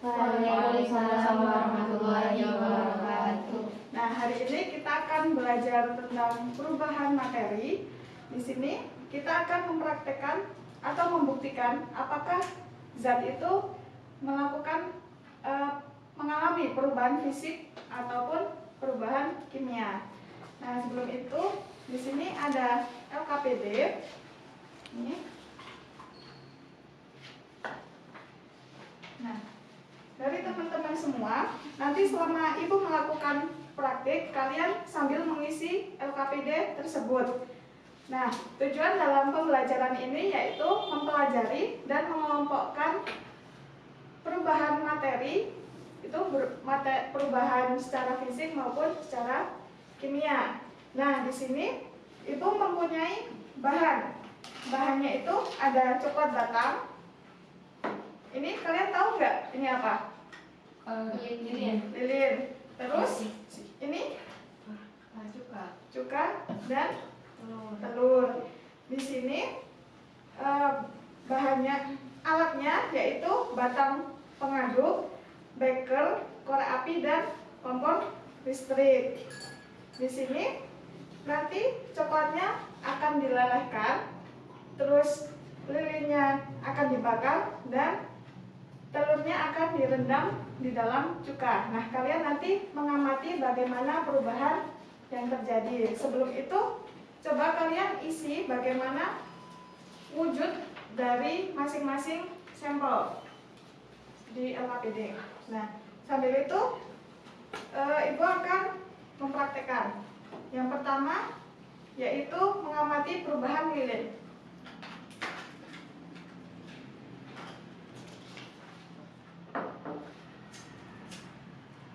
Waalaikumsalam warahmatullahi wabarakatuh. Nah, hari ini kita akan belajar tentang perubahan materi. Di sini kita akan mempraktekkan atau membuktikan apakah zat itu mengalami perubahan fisik ataupun perubahan kimia. Nah, sebelum itu di sini ada LKPD. Ini. Nah, dari teman-teman semua, nanti selama Ibu melakukan praktik, kalian sambil mengisi LKPD tersebut. Nah, tujuan dalam pembelajaran ini yaitu mempelajari dan mengelompokkan perubahan materi, itu perubahan secara fisik maupun secara kimia. Nah, di sini Ibu mempunyai bahan. Bahannya itu ada coklat batang. Ini kalian tahu nggak ini apa? Lilin. Terus ini cuka dan telur. Di sini bahannya, alatnya yaitu batang pengaduk, beker, korek api dan kompor listrik. Di sini nanti coklatnya akan dilelehkan, terus lilinnya akan dibakar dan telurnya akan direndam di dalam cuka. Nah, kalian nanti mengamati bagaimana perubahan yang terjadi. Sebelum itu, coba kalian isi bagaimana wujud dari masing-masing sampel di LKPD. Nah, sambil itu Ibu akan mempraktekkan. Yang pertama yaitu mengamati perubahan lilin.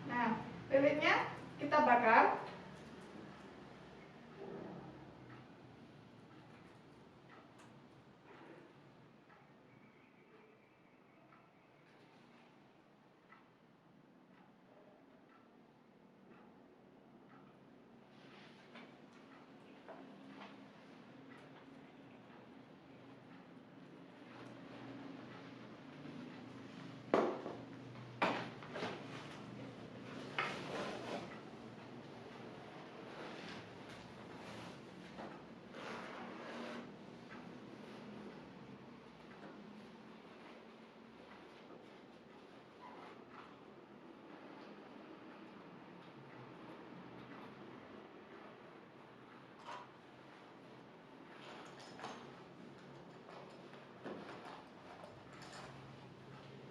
Nah, lilinnya kita bakar.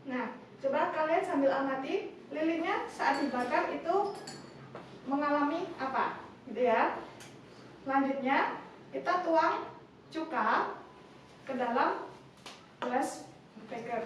Nah, coba kalian sambil amati lilinnya saat dibakar itu mengalami apa, gitu ya. Selanjutnya kita tuang cuka ke dalam gelas beker.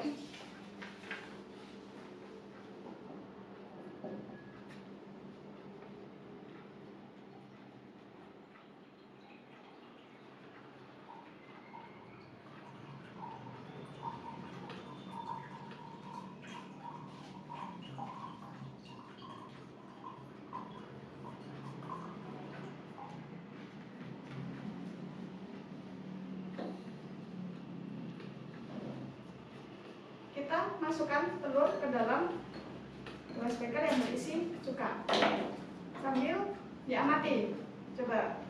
Kita masukkan telur ke dalam gelas beker yang berisi cuka sambil diamati. Coba.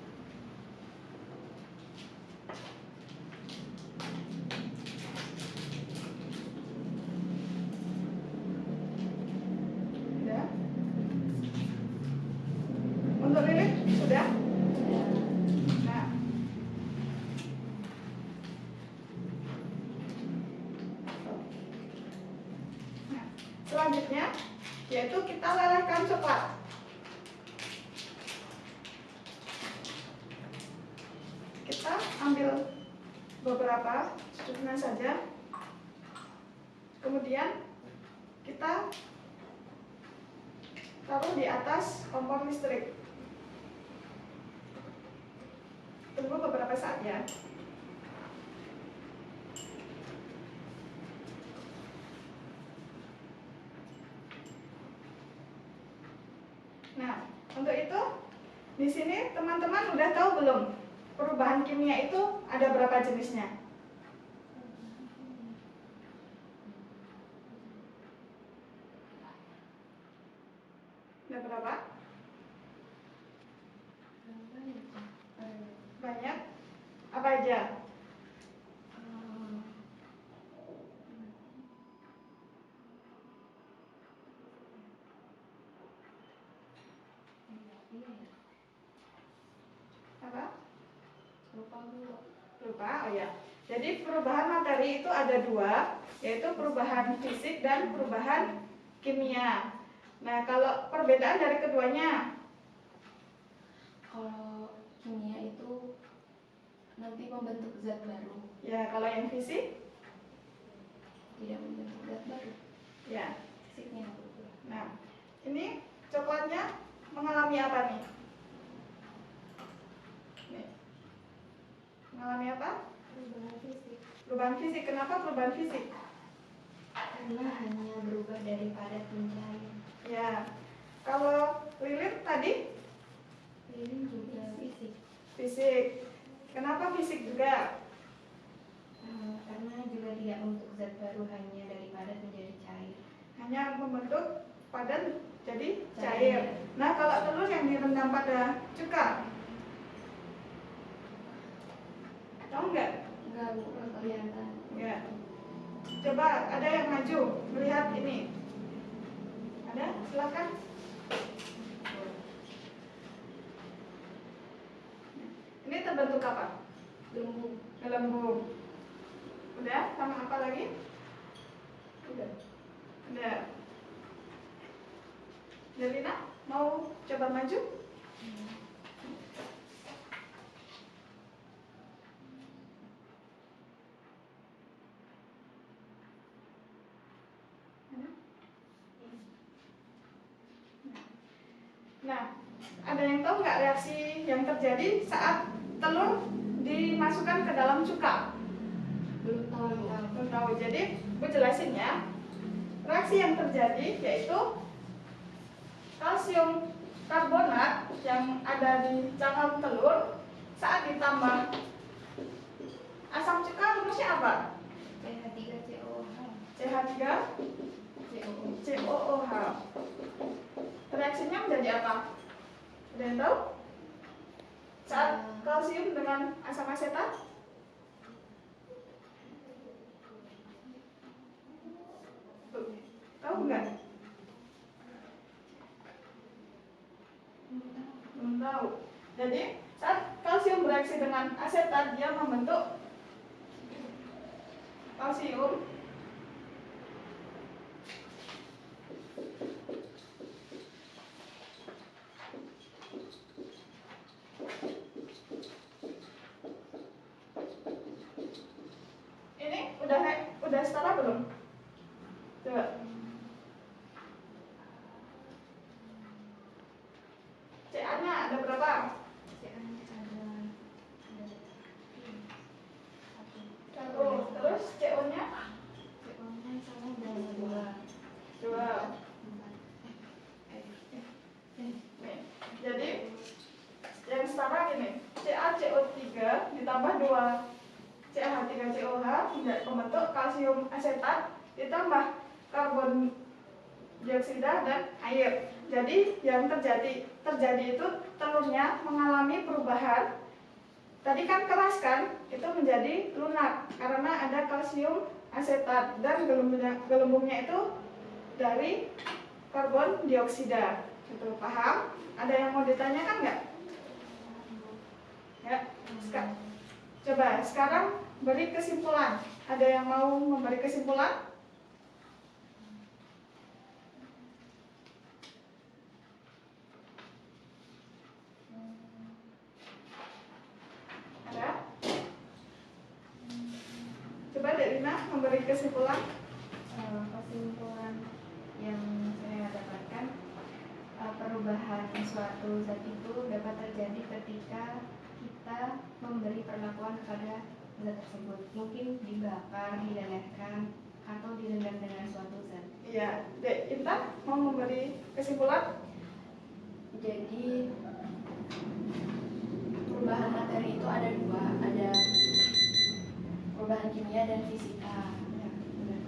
Sudah? Untuk lilin sudah? Nah. Selanjutnya yaitu kita lelehkan coklat. Kita ambil beberapa secukupnya saja. Kemudian kita taruh di atas kompor listrik. Tunggu beberapa saat ya. Nah, untuk itu di sini teman-teman udah tahu belum perubahan kimia itu ada berapa jenisnya? Banyak. Apa aja? Apa? Lupa, oh ya. Jadi perubahan materi itu ada dua, yaitu perubahan fisik dan perubahan kimia. Nah, kalau perbedaan dari keduanya, Kalau kimia itu nanti membentuk zat baru, ya kalau yang fisik, tidak membentuk zat baru, ya. fisiknya. Nah, ini coklatnya mengalami apa nih? Nih. Mengalami apa? Perubahan fisik. Perubahan fisik. Kenapa perubahan fisik? Karena hanya berubah dari padat mencair. Ya. Kalau lilin tadi Ini juga fisik. fisik. Kenapa fisik juga? Karena juga tidak membentuk zat baru, hanya dari padat menjadi cair. Hanya membentuk padat jadi Cair. cair. Nah, kalau telur yang direndam pada cuka, tahu nggak? Enggak, bukan kelihatan. Ya. Coba ada yang maju melihat ini. Ada? Silakan. Ini terbentuk apa? Gelembung. Gelembung. Udah? Sama apa lagi? Udah. Udah. Delina, mau coba maju? Nah, ada yang tahu nggak reaksi yang terjadi saat telur dimasukkan ke dalam cuka? Belum tahu. Belum tahu. Jadi, gue jelasin ya. Reaksi yang terjadi yaitu kalsium karbonat yang ada di cangkang telur saat ditambah asam cuka rumusnya apa? CH3COOH. CH3COOH. Reaksinya menjadi apa? Ada yang tahu? Saat kalsium dengan asam asetat? Tahu nggak? Belum tahu. Jadi saat kalsium bereaksi dengan asetat, dia membentuk kalsium ini udah setara belum? Coba. CA-nya ada berapa? Satu. Terus CO-nya? CO-nya sama dengan 2. 2. Nih, jadi yang setara gini, CaCO3 ditambah 2 CH3COH menjadi pembentuk kalsium asetat ditambah karbon dioksida dan air. Jadi yang terjadi itu telurnya mengalami perubahan. Tadi kan keras kan, itu menjadi lunak karena ada kalsium asetat dan gelembungnya itu dari karbon dioksida. Itu paham? Ada yang mau ditanyakan nggak? Ya, coba sekarang beri kesimpulan. Ada yang mau memberi kesimpulan? Ada? Coba Delina memberi kesimpulan. Kesimpulan yang saya dapatkan, perubahan suatu zat itu dapat terjadi ketika kita memberi perlakuan kepada zat tersebut. Mungkin dibakar, dilelehkan, atau direndam dengan suatu zat. Iya, Dek Intan mau memberi kesimpulan? Jadi perubahan materi itu ada dua, ada perubahan kimia dan fisika. Ya, benar.